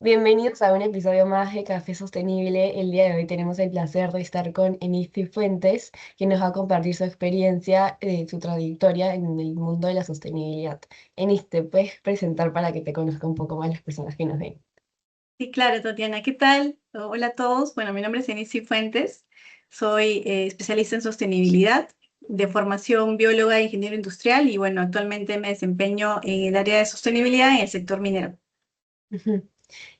Bienvenidos a un episodio más de Café Sostenible. El día de hoy tenemos el placer de estar con Enisti Fuentes, quien nos va a compartir su experiencia, su trayectoria en el mundo de la sostenibilidad. Enisti, ¿te puedes presentar para que te conozca un poco más las personas que nos ven? Sí, claro, Tatiana, ¿qué tal? Hola a todos. Bueno, mi nombre es Enissi Fuentes, soy especialista en sostenibilidad, de formación bióloga e ingeniero industrial y bueno, actualmente me desempeño en el área de sostenibilidad en el sector minero. Ujú.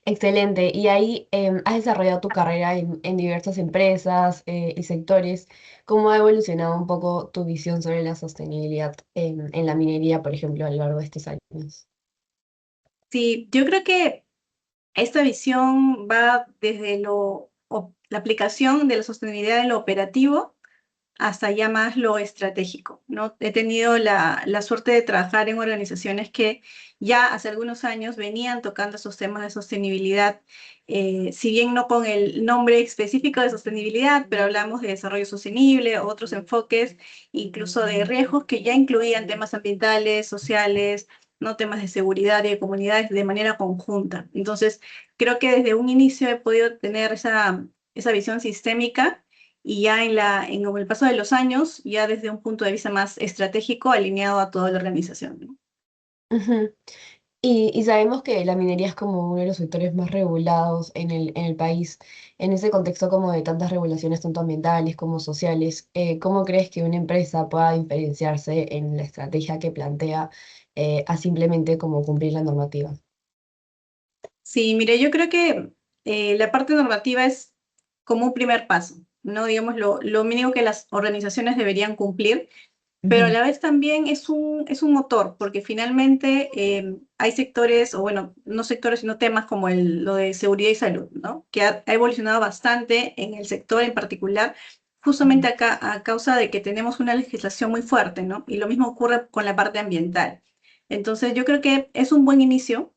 Excelente. Y ahí has desarrollado tu carrera en diversas empresas y sectores. ¿Cómo ha evolucionado un poco tu visión sobre la sostenibilidad en la minería, por ejemplo, a lo largo de estos años? Sí, yo creo que esta visión va desde la aplicación de la sostenibilidad en lo operativo hasta ya más lo estratégico, ¿no? He tenido la suerte de trabajar en organizaciones que ya hace algunos años venían tocando esos temas de sostenibilidad, si bien no con el nombre específico de sostenibilidad, pero hablamos de desarrollo sostenible, otros enfoques, incluso de riesgos que ya incluían temas ambientales, sociales, no temas de seguridad y de comunidades de manera conjunta. Entonces, creo que desde un inicio he podido tener esa visión sistémica y ya con el paso de los años, ya desde un punto de vista más estratégico, alineado a toda la organización, ¿no? Ujú. Y sabemos que la minería es como uno de los sectores más regulados en el país. En ese contexto como de tantas regulaciones, tanto ambientales como sociales, ¿cómo crees que una empresa pueda diferenciarse en la estrategia que plantea a simplemente como cumplir la normativa? Sí, mire, yo creo que la parte normativa es como un primer paso, ¿no? Digamos, lo mínimo que las organizaciones deberían cumplir, pero a Ujú, la vez también es un motor, porque finalmente hay sectores, o bueno, no sectores, sino temas como lo de seguridad y salud, ¿no? Que ha evolucionado bastante en el sector en particular, justamente ujú, acá a causa de que tenemos una legislación muy fuerte, ¿no? Y lo mismo ocurre con la parte ambiental. Entonces, yo creo que es un buen inicio.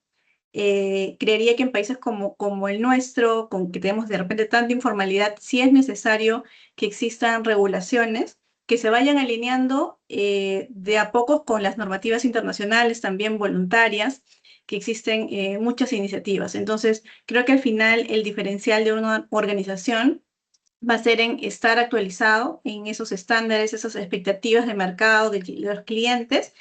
Creería que en países como el nuestro, con que tenemos de repente tanta informalidad, sí es necesario que existan regulaciones que se vayan alineando de a poco con las normativas internacionales, también voluntarias, que existen muchas iniciativas. Entonces, creo que al final el diferencial de una organización va a ser en estar actualizado en esos estándares, esas expectativas de mercado de los clientes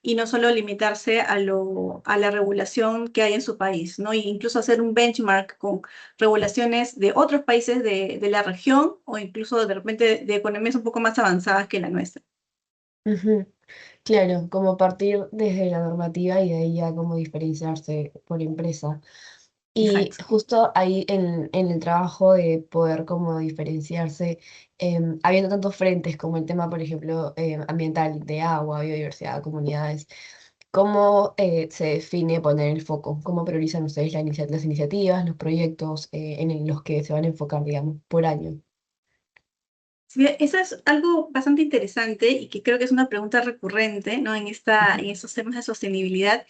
y no solo limitarse a la regulación que hay en su país, ¿no? E incluso hacer un benchmark con regulaciones de otros países de la región o incluso de repente de economías un poco más avanzadas que la nuestra. ujú. Claro, como partir desde la normativa y de ahí ya como diferenciarse por empresa. Y Exacto. justo ahí en el trabajo de poder como diferenciarse, habiendo tantos frentes como el tema, por ejemplo, ambiental, de agua, biodiversidad, comunidades, ¿cómo se define poner el foco? ¿Cómo priorizan ustedes las iniciativas, los proyectos los que se van a enfocar, digamos, por año? Sí, eso es algo bastante interesante y que creo que es una pregunta recurrente, ¿no? En estos temas de sostenibilidad.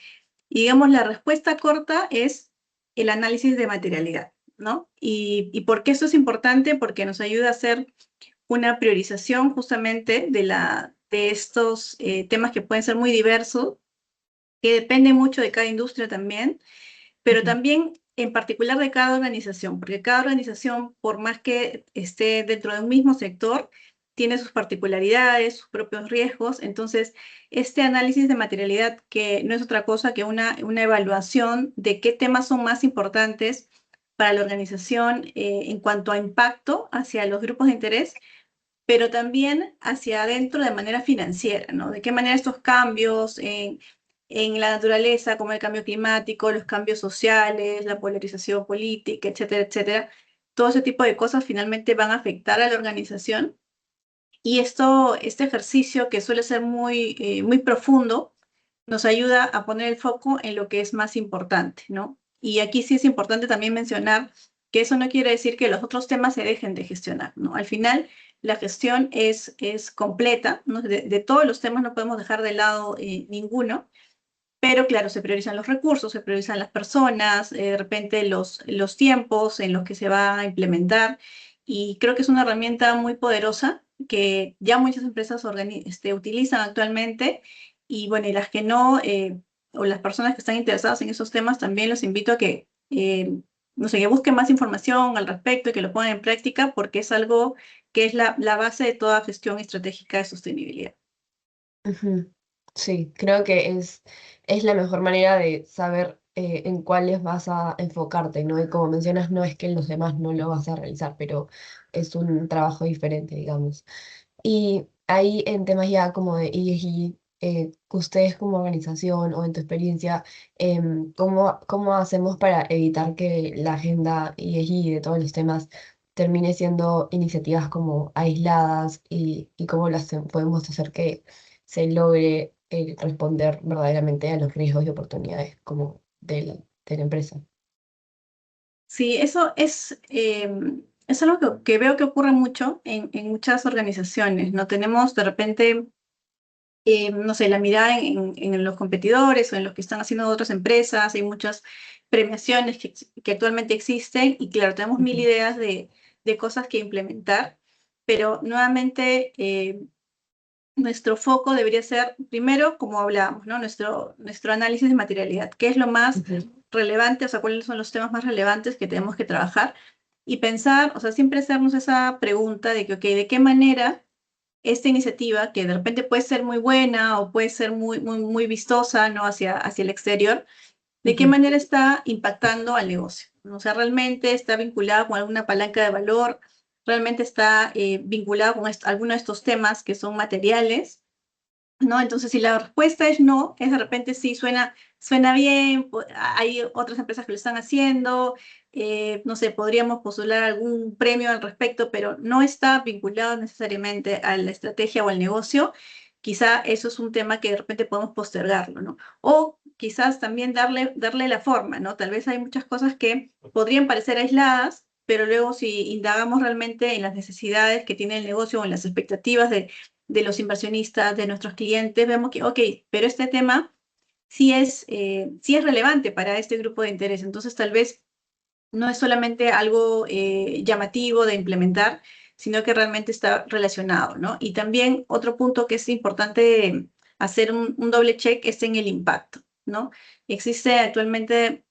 Y digamos, la respuesta corta es el análisis de materialidad, ¿no? ¿Y por qué esto es importante? Porque nos ayuda a hacer una priorización justamente de estos temas que pueden ser muy diversos, que dependen mucho de cada industria también, pero Ujú, también en particular de cada organización, porque cada organización, por más que esté dentro de un mismo sector, tiene sus particularidades, sus propios riesgos. Entonces, este análisis de materialidad, que no es otra cosa que una evaluación de qué temas son más importantes para la organización en cuanto a impacto hacia los grupos de interés, pero también hacia adentro de manera financiera, ¿no? De qué manera estos cambios en la naturaleza, como el cambio climático, los cambios sociales, la polarización política, etcétera, etcétera, todo ese tipo de cosas finalmente van a afectar a la organización. Y este ejercicio, que suele ser muy profundo, nos ayuda a poner el foco en lo que es más importante, ¿no? Y aquí sí es importante también mencionar que eso no quiere decir que los otros temas se dejen de gestionar, ¿no? Al final, la gestión es completa, ¿no? De todos los temas no podemos dejar de lado ninguno, pero claro, se priorizan los recursos, se priorizan las personas, de repente los tiempos en los que se va a implementar, y creo que es una herramienta muy poderosa que ya muchas empresas utilizan actualmente, y bueno, y las que no, o las personas que están interesadas en esos temas, también los invito a que no sé, que busquen más información al respecto y que lo pongan en práctica porque es algo que es la base de toda gestión estratégica de sostenibilidad. Ujú. Sí, creo que es la mejor manera de saber en cuáles vas a enfocarte, ¿no? Y como mencionas, no es que en los demás no lo vas a realizar, pero es un trabajo diferente, digamos. Y ahí en temas ya como de ESG, ustedes como organización o en tu experiencia, ¿cómo hacemos para evitar que la agenda ESG de todos los temas termine siendo iniciativas como aisladas y cómo podemos hacer que se logre responder verdaderamente a los riesgos y oportunidades como de la empresa? Sí, eso es algo que veo que ocurre mucho en muchas organizaciones, ¿no? Tenemos de repente, no sé, la mirada en los competidores o en los que están haciendo otras empresas, hay muchas premiaciones que actualmente existen y claro, tenemos mil Ujú, ideas de cosas que implementar, pero nuevamente nuestro foco debería ser, primero, como hablábamos, ¿no? Nuestro análisis de materialidad, qué es lo más ujú, relevante, o sea, cuáles son los temas más relevantes que tenemos que trabajar y pensar, o sea, siempre hacernos esa pregunta de que, ok, ¿de qué manera esta iniciativa, que de repente puede ser muy buena o puede ser muy vistosa, ¿no? Hacia el exterior, ¿de qué ujú, manera está impactando al negocio? ¿No? O sea, realmente está vinculada con alguna palanca de valor, realmente está vinculada con alguno de estos temas que son materiales, ¿no? Entonces, si la respuesta es no, es de repente sí, suena bien, hay otras empresas que lo están haciendo, no sé, podríamos postular algún premio al respecto, pero no está vinculado necesariamente a la estrategia o al negocio, quizá eso es un tema que de repente podemos postergarlo, ¿no? O quizás también darle la forma, ¿no? Tal vez hay muchas cosas que podrían parecer aisladas, pero luego si indagamos realmente en las necesidades que tiene el negocio o en las expectativas de los inversionistas, de nuestros clientes, vemos que, ok, pero este tema sí es relevante para este grupo de interés. Entonces, tal vez no es solamente algo llamativo de implementar, sino que realmente está relacionado, ¿no? Y también otro punto que es importante hacer un doble check es en el impacto, ¿no? Existe actualmente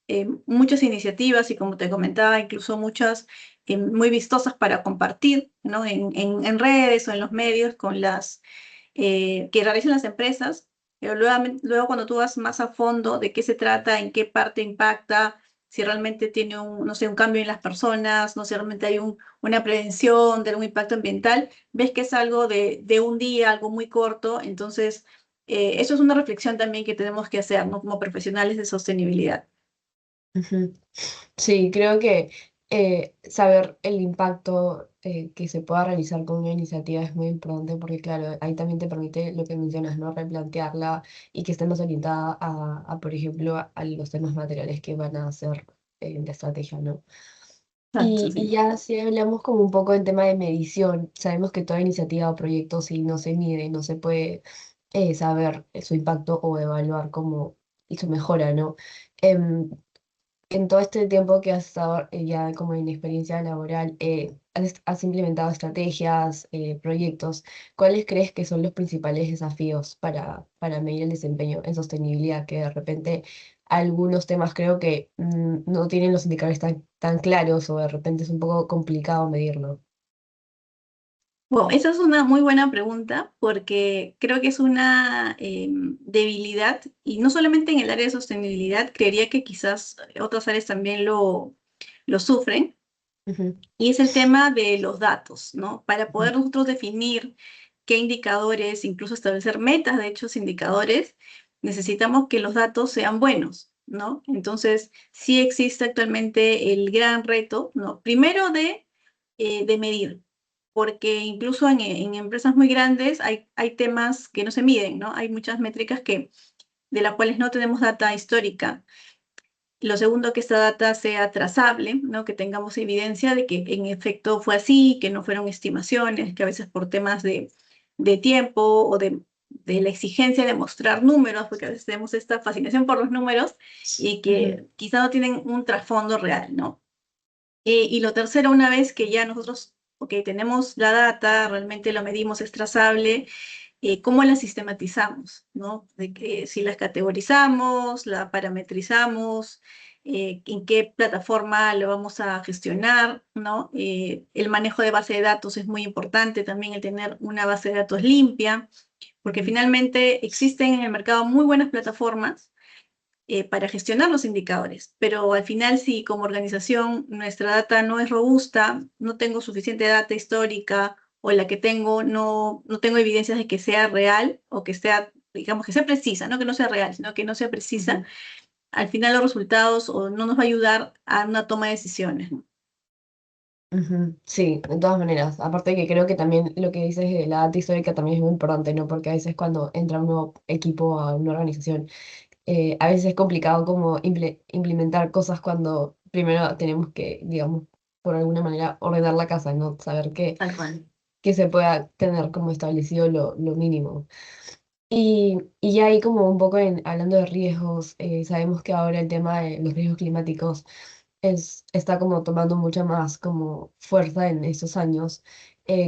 muchas iniciativas y como te comentaba, incluso muchas muy vistosas para compartir, ¿no? En redes o en los medios con las que realizan las empresas, pero luego cuando tú vas más a fondo de qué se trata, en qué parte impacta, si realmente tiene no sé, un cambio en las personas, no sé, realmente hay una prevención de algún impacto ambiental, ves que es algo de un día, algo muy corto, entonces eso es una reflexión también que tenemos que hacer, ¿no? Como profesionales de sostenibilidad. ujú. Sí, creo que saber el impacto que se pueda realizar con una iniciativa es muy importante porque, claro, ahí también te permite lo que mencionas, ¿no? Replantearla y que esté más orientada por ejemplo, a los temas materiales que van a ser la estrategia, ¿no? Exacto, Y sí. ya si hablamos como un poco en tema de medición, sabemos que toda iniciativa o proyecto, si no se mide, no se puede saber su impacto o evaluar cómo y su mejora, ¿no? Em, en todo este tiempo que has estado ya como en experiencia laboral, has implementado estrategias, proyectos. ¿Cuáles crees que son los principales desafíos para medir el desempeño en sostenibilidad? Que de repente algunos temas creo que no tienen los indicadores tan claros o de repente es un poco complicado medirlo. Bueno, esa es una muy buena pregunta porque creo que es una debilidad y no solamente en el área de sostenibilidad, creería que quizás otras áreas también lo sufren Ujú, y es el tema de los datos, ¿no? Para ujú, poder nosotros definir qué indicadores, incluso establecer metas de hechos indicadores, necesitamos que los datos sean buenos, ¿no? Entonces, sí existe actualmente el gran reto, ¿no? Primero de medir, porque incluso en empresas muy grandes hay temas que no se miden, ¿no? Hay muchas métricas de las cuales no tenemos data histórica. Lo segundo, que esta data sea trazable, ¿no? Que tengamos evidencia de que en efecto fue así, que no fueron estimaciones, que a veces por temas de tiempo o de la exigencia de mostrar números, porque a veces tenemos esta fascinación por los números y ujú, que quizá no tienen un trasfondo real, ¿no? Y lo tercero, una vez que ya nosotros, ok, tenemos la data, realmente lo medimos, es trazable, ¿cómo la sistematizamos? ¿No? De que si las categorizamos, la parametrizamos, en qué plataforma lo vamos a gestionar, ¿no? El manejo de base de datos es muy importante, también el tener una base de datos limpia, porque Ujú, finalmente existen en el mercado muy buenas plataformas para gestionar los indicadores, pero al final si como organización nuestra data no es robusta, no tengo suficiente data histórica o la que tengo no tengo evidencias de que sea real o que sea, digamos, que sea precisa, no que no sea real, sino que no sea precisa, ujú. al final los resultados o no nos va a ayudar a una toma de decisiones, ¿no? Ujú, sí, de todas maneras. Aparte que creo que también lo que dices de la data histórica también es muy importante, ¿no? Porque a veces cuando entra un nuevo equipo a una organización, a veces es complicado como implementar cosas cuando primero tenemos que, digamos, por alguna manera ordenar la casa, ¿no? Saber Tal cual. que se pueda tener como establecido lo mínimo. Y ya ahí como un poco hablando de riesgos, sabemos que ahora el tema de los riesgos climáticos está como tomando mucha más como fuerza en estos años.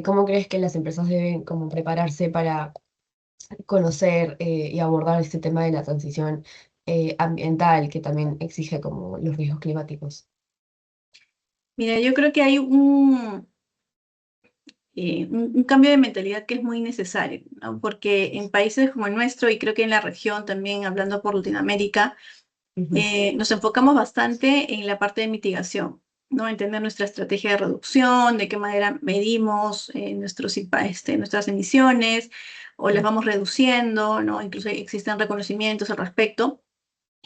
¿Cómo crees que las empresas deben como prepararse para conocer y abordar este tema de la transición ambiental que también exige como los riesgos climáticos? Mira, yo creo que hay un cambio de mentalidad que es muy necesario, ¿no? Porque en países como el nuestro, y creo que en la región también, hablando por Latinoamérica, Ujú, nos enfocamos bastante en la parte de mitigación, ¿no? Entender nuestra estrategia de reducción, de qué manera medimos nuestras emisiones o las sí, vamos reduciendo, ¿no? Incluso existen reconocimientos al respecto.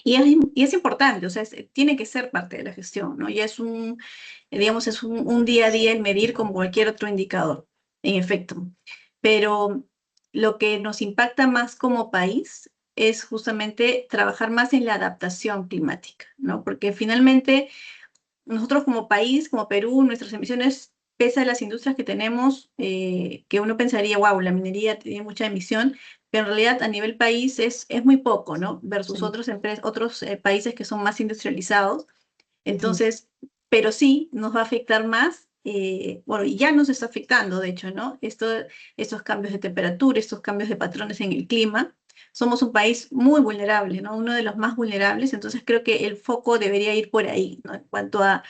Y es importante, o sea, tiene que ser parte de la gestión, ¿no? Ya es digamos, es un día a día el medir como cualquier otro indicador, en efecto. Pero lo que nos impacta más como país es justamente trabajar más en la adaptación climática, ¿no? Porque finalmente nosotros como país, como Perú, nuestras emisiones, pese a las industrias que tenemos, que uno pensaría, wow, la minería tiene mucha emisión, pero en realidad a nivel país es muy poco, ¿no? Versus sí, otros países que son más industrializados. ujú, Entonces, pero sí nos va a afectar más, bueno, y ya nos está afectando, de hecho, ¿no? Estos cambios de temperatura, estos cambios de patrones en el clima. Somos un país muy vulnerable, ¿no? Uno de los más vulnerables, entonces creo que el foco debería ir por ahí, ¿no? En cuanto a,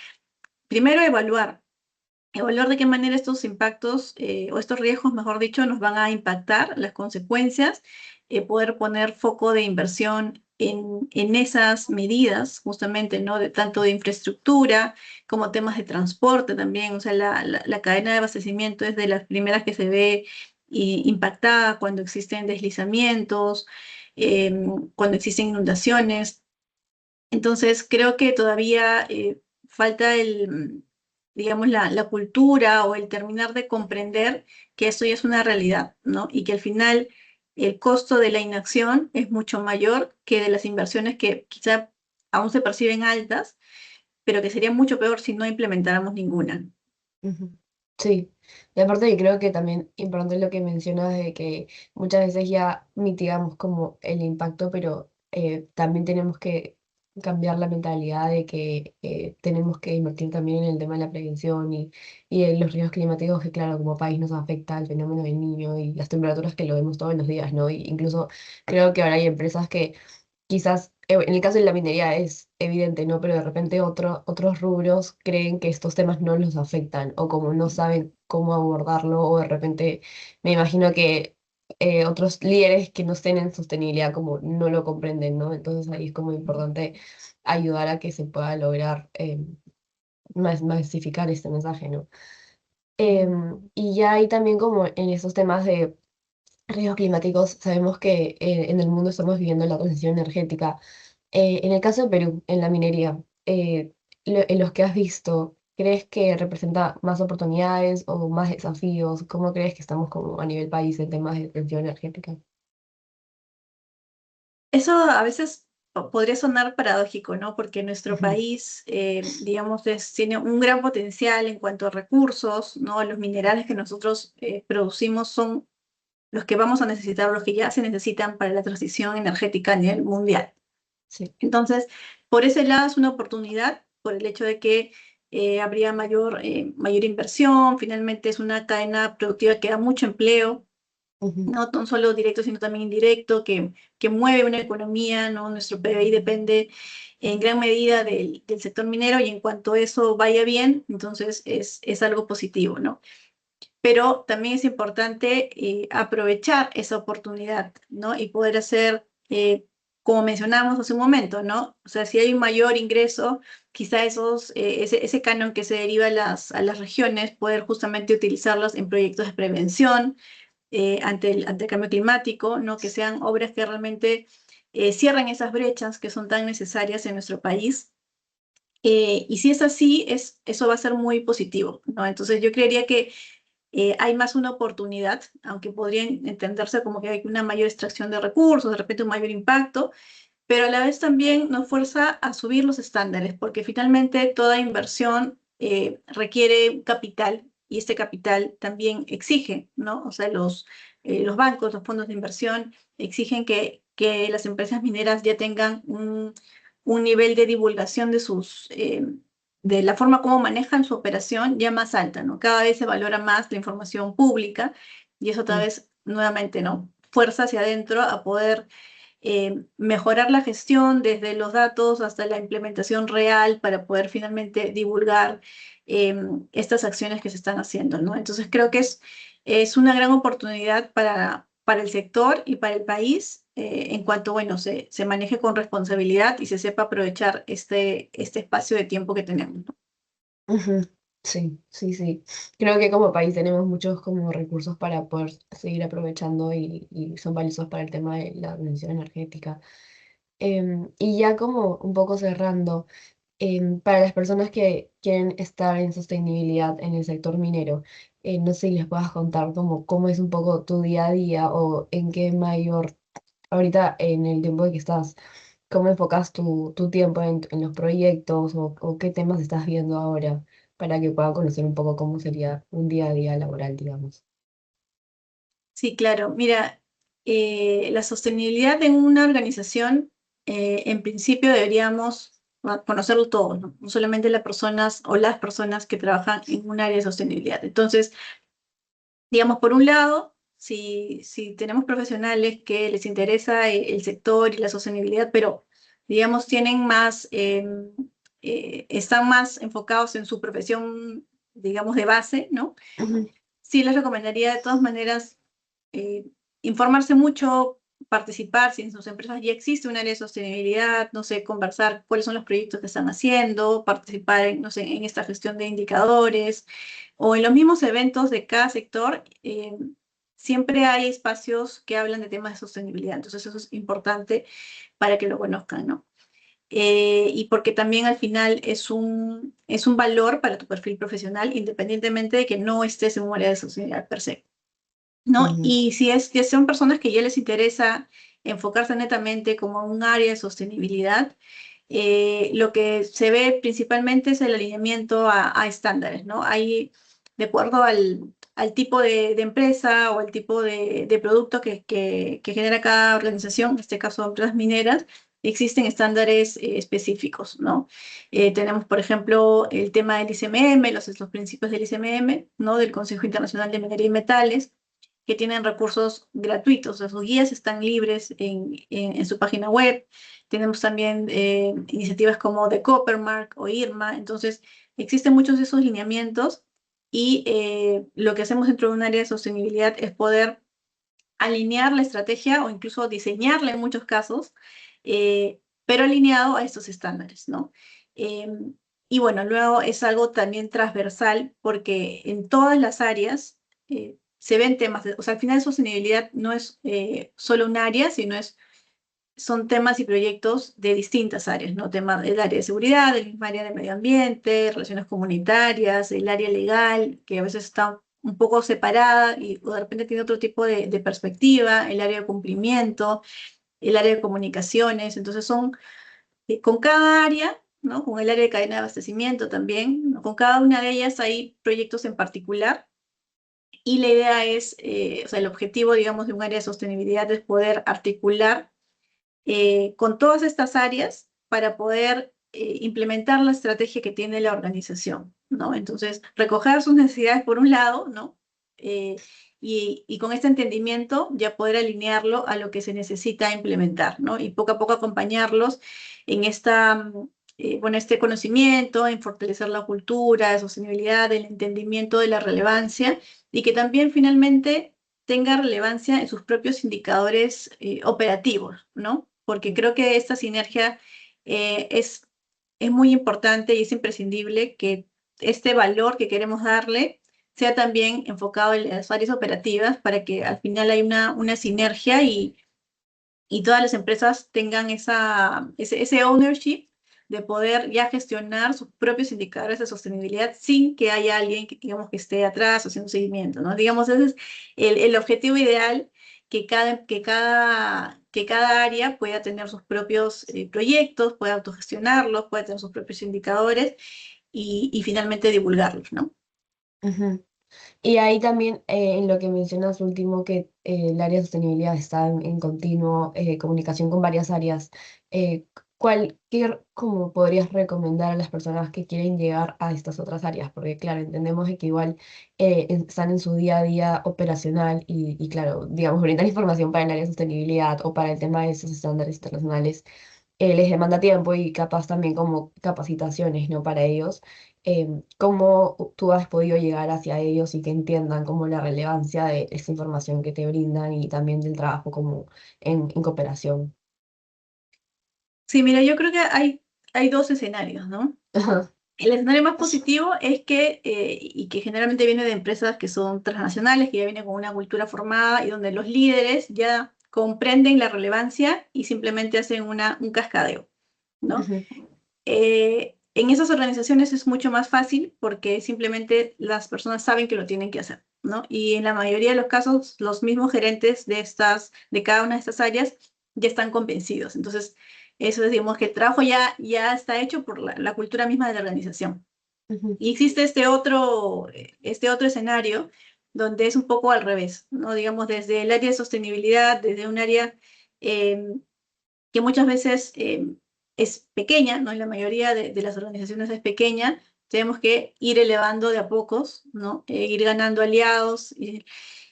primero, evaluar de qué manera estos impactos o estos riesgos, mejor dicho, nos van a impactar, las consecuencias, poder poner foco de inversión en esas medidas, justamente, ¿no? Tanto de infraestructura como temas de transporte también, o sea, la cadena de abastecimiento es de las primeras que se ve impactada cuando existen deslizamientos, eh, cuando existen inundaciones. Entonces, creo que todavía falta digamos, la cultura o el terminar de comprender que esto ya es una realidad, ¿no? Y que al final el costo de la inacción es mucho mayor que de las inversiones que quizá aún se perciben altas, pero que sería mucho peor si no implementáramos ninguna. ujú. Sí, y aparte que creo que también importante lo que mencionas de que muchas veces ya mitigamos como el impacto, pero también tenemos que cambiar la mentalidad de que tenemos que invertir también en el tema de la prevención y en los riesgos climáticos que claro, como país nos afecta el fenómeno del niño y las temperaturas que lo vemos todos los días, ¿no? Y incluso creo que ahora hay empresas que quizás en el caso de la minería es evidente, ¿no? Pero de repente otros rubros creen que estos temas no los afectan o como no saben cómo abordarlo o de repente me imagino que otros líderes que no estén en sostenibilidad como no lo comprenden, ¿no? Entonces ahí es como importante ayudar a que se pueda lograr masificar este mensaje, ¿no? Y ya hay también como en esos temas de riesgos climáticos, sabemos que en el mundo estamos viviendo la transición energética. En el caso de Perú, en la minería, en los que has visto, ¿crees que representa más oportunidades o más desafíos? ¿Cómo crees que estamos como a nivel país en temas de transición energética? Eso a veces podría sonar paradójico, ¿no? Porque nuestro Ujú, país, digamos, tiene un gran potencial en cuanto a recursos, ¿no? Los minerales que nosotros producimos son los que vamos a necesitar, los que ya se necesitan para la transición energética a nivel mundial. sí, Entonces, por ese lado es una oportunidad, por el hecho de que habría mayor inversión, finalmente es una cadena productiva que da mucho empleo, Ujú, no solo directo, sino también indirecto, que mueve una economía, ¿no? Nuestro PBI depende en gran medida del sector minero y en cuanto eso vaya bien, entonces es algo positivo, ¿no? Pero también es importante aprovechar esa oportunidad, ¿no? Y poder hacer, como mencionamos hace un momento, ¿no? O sea, si hay un mayor ingreso, quizá ese canon que se deriva a las regiones, poder justamente utilizarlos en proyectos de prevención ante el cambio climático, ¿no? Que sean obras que realmente cierren esas brechas que son tan necesarias en nuestro país. Y si es así, eso va a ser muy positivo, ¿no? Entonces yo creería que hay más una oportunidad, aunque podría entenderse como que hay una mayor extracción de recursos, de repente un mayor impacto, pero a la vez también nos fuerza a subir los estándares, porque finalmente toda inversión requiere capital y este capital también exige, ¿no? O sea, los bancos, los fondos de inversión exigen que las empresas mineras ya tengan un nivel de divulgación de la forma como manejan su operación ya más alta, ¿no? Cada vez se valora más la información pública y eso otra mm, vez, nuevamente, ¿no? Fuerza hacia adentro a poder mejorar la gestión desde los datos hasta la implementación real para poder finalmente divulgar eh, estas acciones que se están haciendo, ¿no? Entonces creo que es una gran oportunidad para el sector y para el país en cuanto, bueno, se maneje con responsabilidad y se sepa aprovechar este espacio de tiempo que tenemos, ¿no? ujú. Sí, sí, sí. Creo que como país tenemos muchos como recursos para poder seguir aprovechando y son valiosos para el tema de la transición energética. Y ya como un poco cerrando, para las personas que quieren estar en sostenibilidad en el sector minero, no sé si les puedas contar como cómo es un poco tu día a día o en qué mayor, ahorita en el tiempo en que estás, cómo enfocas tu tiempo en los proyectos o qué temas estás viendo ahora para que puedan conocer un poco cómo sería un día a día laboral, digamos. Sí, claro. Mira, la sostenibilidad en una organización, en principio deberíamos conocerlo todos, ¿no? No solamente las personas o las personas que trabajan en un área de sostenibilidad. Entonces, digamos, por un lado, si tenemos profesionales que les interesa el sector y la sostenibilidad, pero, digamos, tienen más, están más enfocados en su profesión, digamos, de base, ¿no? Ujú, Sí les recomendaría de todas maneras eh, informarse mucho, participar, si en sus empresas ya existe un área de sostenibilidad, no sé, conversar cuáles son los proyectos que están haciendo, participar en, no sé, en esta gestión de indicadores o en los mismos eventos de cada sector. Siempre hay espacios que hablan de temas de sostenibilidad, entonces eso es importante para que lo conozcan, ¿no? Y porque también al final es un valor para tu perfil profesional, independientemente de que no estés en un área de sostenibilidad per se. ¿No? ujú, Y si es que son personas que ya les interesa enfocarse netamente como un área de sostenibilidad, lo que se ve principalmente es el alineamiento a estándares, ¿no? Hay, de acuerdo al tipo de empresa o al tipo de producto que genera cada organización, en este caso empresas mineras, existen estándares específicos, ¿no? Tenemos, por ejemplo, el tema del ICMM, los principios del ICMM, ¿no? Del Consejo Internacional de Minería y Metales, que tienen recursos gratuitos, o sea, sus guías están libres en su página web. Tenemos también iniciativas como The Copper Mark o IRMA, entonces existen muchos de esos lineamientos y lo que hacemos dentro de un área de sostenibilidad es poder alinear la estrategia o incluso diseñarla en muchos casos, pero alineado a estos estándares, ¿no? Eh, y bueno, luego es algo también transversal porque en todas las áreas se ven temas, o sea, al final sostenibilidad no es solo un área, sino son temas y proyectos de distintas áreas, ¿no? Tema del área de seguridad, el mismo área de medio ambiente, relaciones comunitarias, el área legal, que a veces está un poco separada y o de repente tiene otro tipo de perspectiva, el área de cumplimiento, el área de comunicaciones, entonces son con cada área, ¿no? Con el área de cadena de abastecimiento también, ¿no? Con cada una de ellas hay proyectos en particular y la idea es, o sea, el objetivo, digamos, de un área de sostenibilidad es poder articular con todas estas áreas para poder implementar la estrategia que tiene la organización, ¿no? Entonces, recoger sus necesidades por un lado, ¿no? y con este entendimiento ya poder alinearlo a lo que se necesita implementar, ¿no? Y poco a poco acompañarlos en bueno, este conocimiento, en fortalecer la cultura, la sostenibilidad, el entendimiento de la relevancia y que también finalmente tenga relevancia en sus propios indicadores operativos, ¿no? Porque creo que esta sinergia es muy importante y es imprescindible que este valor que queremos darle sea también enfocado en las áreas operativas para que al final hay una sinergia y todas las empresas tengan ese ownership de poder ya gestionar sus propios indicadores de sostenibilidad sin que haya alguien que, digamos, que esté atrás o haciendo un seguimiento, ¿no? Digamos, ese es el objetivo ideal, que cada área pueda tener sus propios proyectos, pueda autogestionarlos, pueda tener sus propios indicadores y finalmente divulgarlos, ¿no? Ujú. Y ahí también, en lo que mencionas último, que el área de sostenibilidad está en continuo comunicación con varias áreas, cómo podrías recomendar a las personas que quieren llegar a estas otras áreas? Porque claro, entendemos de que igual están en su día a día operacional y claro, digamos, brindar información para el área de sostenibilidad o para el tema de esos estándares internacionales les demanda tiempo y capaz también como capacitaciones, ¿no? Para ellos. ¿Cómo tú has podido llegar hacia ellos y que entiendan como la relevancia de esta información que te brindan y también del trabajo como en cooperación? Sí, mira, yo creo que hay dos escenarios, ¿no? Ajá. El escenario más positivo es y que generalmente viene de empresas que son transnacionales, que ya vienen con una cultura formada y donde los líderes ya comprenden la relevancia y simplemente hacen un cascadeo, ¿no? Ujú. En esas organizaciones es mucho más fácil porque simplemente las personas saben que lo tienen que hacer, ¿no? Y en la mayoría de los casos, los mismos gerentes de cada una de estas áreas ya están convencidos. Entonces, eso decimos que el trabajo ya está hecho por la cultura misma de la organización. Ujú. Y existe este otro escenario donde es un poco al revés, ¿no? Digamos, desde el área de sostenibilidad, desde un área eh, que muchas veces es pequeña, ¿no? En la mayoría de las organizaciones es pequeña, tenemos que ir elevando de a pocos, ¿no? Ir ganando aliados, ir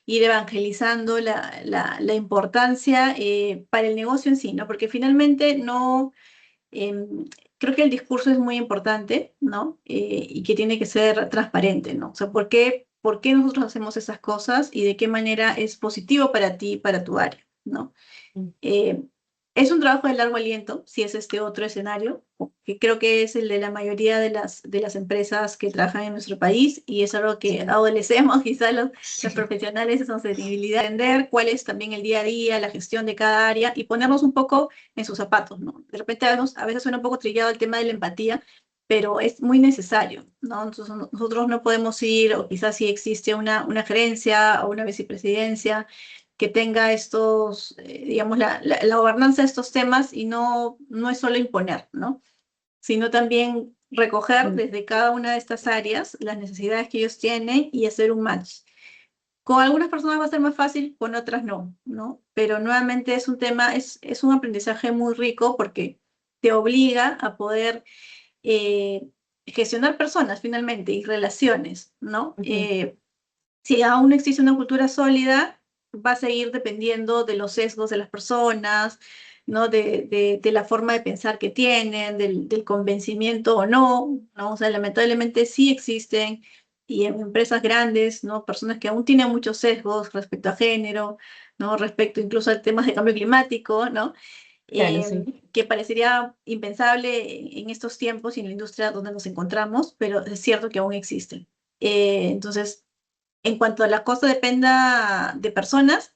evangelizando la importancia para el negocio en sí, ¿no? Porque finalmente no, creo que el discurso es muy importante, ¿no? Y que tiene que ser transparente, ¿no? O sea, ¿por qué nosotros hacemos esas cosas y de qué manera es positivo para ti y para tu área, ¿no? Eh, es un trabajo de largo aliento, si es este otro escenario, que creo que es el de la mayoría de las empresas que trabajan en nuestro país y es algo que Sí. adolecemos quizás los Sí. profesionales de sostenibilidad, entender cuál es también el día a día, la gestión de cada área y ponernos un poco en sus zapatos, ¿no? De repente a veces suena un poco trillado el tema de la empatía, pero es muy necesario, ¿no? Entonces, nosotros no podemos ir, o quizás si existe una gerencia o una vicepresidencia, que tenga digamos, la gobernanza de estos temas y no es solo imponer, ¿no? Sino también recoger Ujú. desde cada una de estas áreas las necesidades que ellos tienen y hacer un match. Con algunas personas va a ser más fácil, con otras no, ¿no? Pero nuevamente es un tema, es un aprendizaje muy rico porque te obliga a poder eh, gestionar personas finalmente y relaciones, ¿no? Ujú. Si aún no existe una cultura sólida, va a seguir dependiendo de los sesgos de las personas, ¿no? De la forma de pensar que tienen, del convencimiento o no, ¿no? O sea, lamentablemente sí existen, y en empresas grandes, ¿no? Personas que aún tienen muchos sesgos respecto a género, ¿no? Respecto incluso a temas de cambio climático, ¿no? Claro, Eh, sí. que parecería impensable en estos tiempos y en la industria donde nos encontramos, pero es cierto que aún existen. Entonces, en cuanto a la cosa dependa de personas,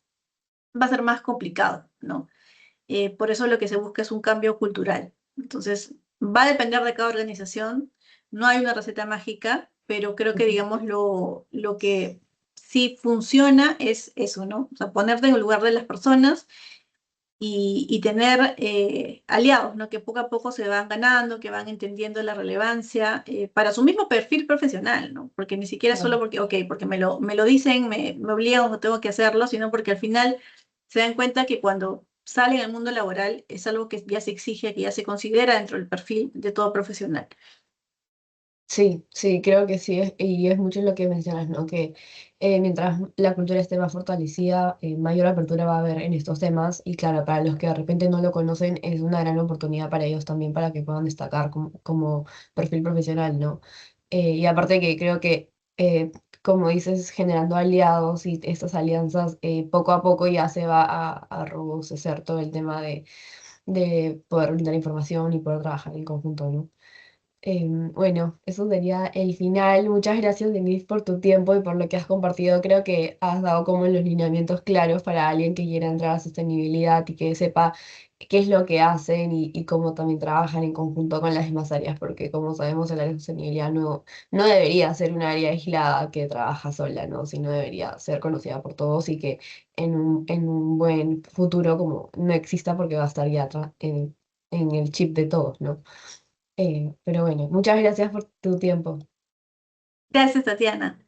va a ser más complicado, ¿no? Por eso lo que se busca es un cambio cultural. Entonces, va a depender de cada organización, no hay una receta mágica, pero creo que, Ujú. digamos, lo que sí funciona es eso, ¿no? O sea, ponerte en el lugar de las personas y tener aliados, ¿no? Que poco a poco se van ganando, que van entendiendo la relevancia para su mismo perfil profesional, ¿no? Porque ni siquiera es solo Claro. porque, ok, porque me lo dicen, me obligan o tengo que hacerlo, sino porque al final se dan cuenta que cuando salen al mundo laboral es algo que ya se exige, que ya se considera dentro del perfil de todo profesional. Sí, sí, creo que sí, y es mucho lo que mencionas, ¿no? Que mientras la cultura esté más fortalecida, mayor apertura va a haber en estos temas, y claro, para los que de repente no lo conocen, es una gran oportunidad para ellos también para que puedan destacar como perfil profesional, ¿no? Y aparte que creo que, como dices, generando aliados y estas alianzas, poco a poco ya se va a robustecer todo el tema de poder brindar información y poder trabajar en conjunto, ¿no? Bueno, eso sería el final. Muchas gracias, Denise, por tu tiempo y por lo que has compartido. Creo que has dado como los lineamientos claros para alguien que quiera entrar a sostenibilidad y que sepa qué es lo que hacen y cómo también trabajan en conjunto con las demás áreas, porque como sabemos, el área de sostenibilidad no debería ser un área aislada que trabaja sola, ¿no? Sino debería ser conocida por todos y que en un buen futuro como no exista porque va a estar ya en el chip de todos, ¿no? Pero bueno, muchas gracias por tu tiempo. Gracias, Tatiana.